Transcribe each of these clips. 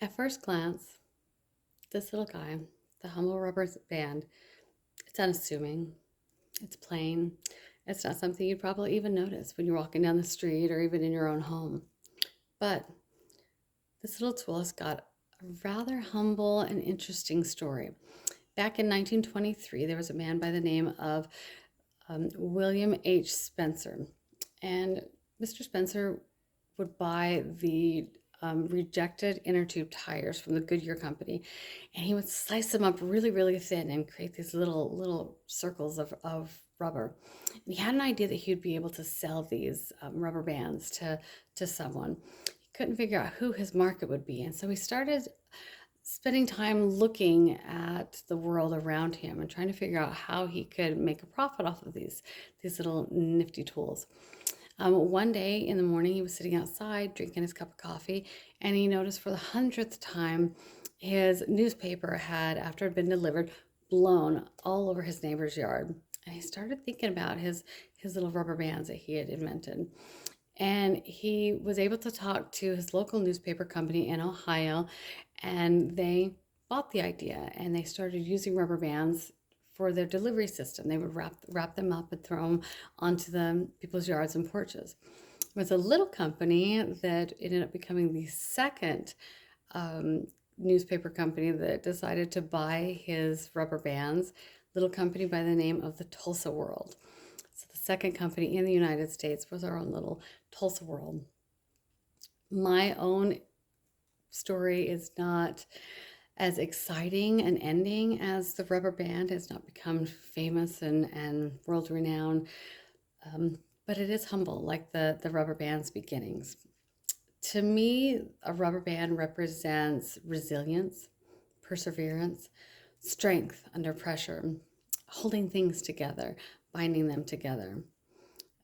At first glance, this little guy, the humble rubber band, it's unassuming, it's plain, it's not something you'd probably even notice when you're walking down the street or even in your own home. But this little tool has got a rather humble and interesting story. Back in 1923, there was a man by the name of William H. Spencer. And Mr. Spencer would buy the rejected inner tube tires from the Goodyear company, and he would slice them up really, really thin and create these little circles of rubber. And he had an idea that he would be able to sell these rubber bands to someone. He couldn't figure out who his market would be, and so he started spending time looking at the world around him and trying to figure out how he could make a profit off of these little nifty tools. One day in the morning, he was sitting outside drinking his cup of coffee, and he noticed for the hundredth time his newspaper had, after it had been delivered, blown all over his neighbor's yard. And he started thinking about his little rubber bands that he had invented. And he was able to talk to his local newspaper company in Ohio, and they bought the idea and they started using rubber bands for their delivery system. They would wrap them up and throw them onto the people's yards and porches. It was a little company that ended up becoming the second newspaper company that decided to buy his rubber bands, little company by the name of the Tulsa World. So the second company in the United States was our own little Tulsa World. My own story is not as exciting an ending as the rubber band has not become famous and world renowned, but it is humble, like the rubber band's beginnings. To me, a rubber band represents resilience, perseverance, strength under pressure, holding things together, binding them together.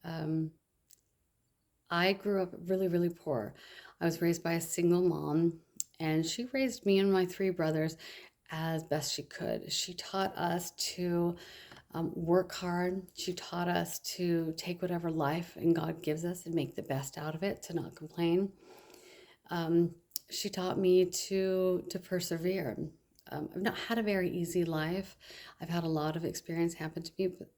Um, I grew up really, really poor. I was raised by a single mom, and she raised me and my three brothers as best she could. She taught us to work hard. She taught us to take whatever life and God gives us and make the best out of it, to not complain. Um, she taught me to persevere. I've not had a very easy life. I've had a lot of experience happen to me, but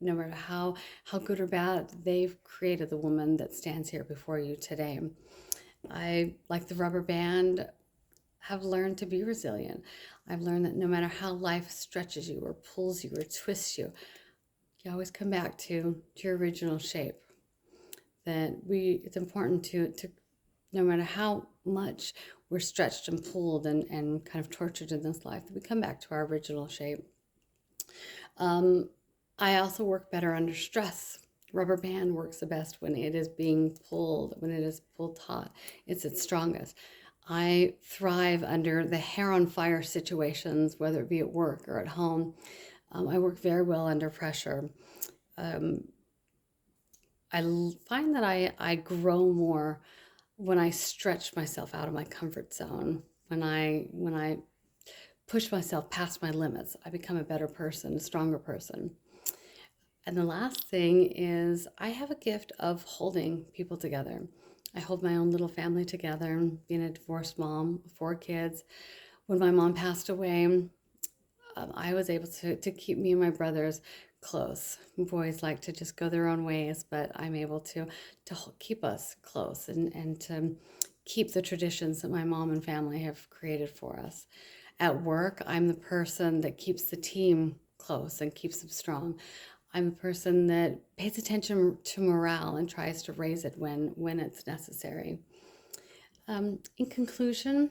no matter how good or bad, they've created the woman that stands here before you today. I, like the rubber band, have learned to be resilient. I've learned that no matter how life stretches you or pulls you or twists you, you always come back to your original shape. That it's important to no matter how much we're stretched and pulled and kind of tortured in this life, that we come back to our original shape. I also work better under stress. Rubber band works the best when it is being pulled, when it is pulled taut. It's its strongest. I thrive under the hair on fire situations, whether it be at work or at home. I work very well under pressure. Um, find that I grow more when I stretch myself out of my comfort zone. When I push myself past my limits, I become a better person, a stronger person. And the last thing is I have a gift of holding people together. I hold my own little family together, being a divorced mom of four kids. When my mom passed away, I was able to keep me and my brothers close. Boys like to just go their own ways, but I'm able to keep us close and to keep the traditions that my mom and family have created for us. At work, I'm the person that keeps the team close and keeps them strong. I'm a person that pays attention to morale and tries to raise it when it's necessary. In conclusion,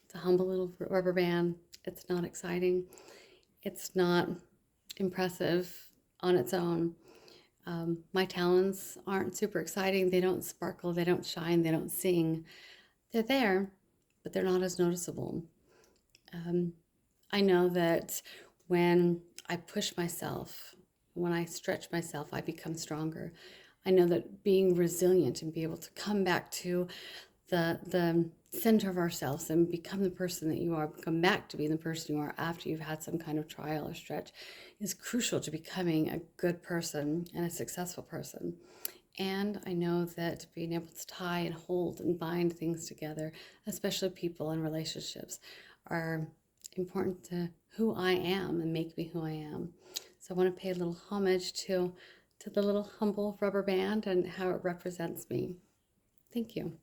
it's a humble little rubber band. It's not exciting. It's not impressive on its own. My talents aren't super exciting. They don't sparkle. They don't shine. They don't sing. They're there, but they're not as noticeable. Um, I know that when I push myself, when I stretch myself, I become stronger. I know that being resilient and be able to come back to the center of ourselves and become the person that you are, come back to being the person you are after you've had some kind of trial or stretch is crucial to becoming a good person and a successful person. And I know that being able to tie and hold and bind things together, especially people and relationships, are important to who I am and make me who I am. So I want to pay a little homage to the little humble rubber band and how it represents me. Thank you.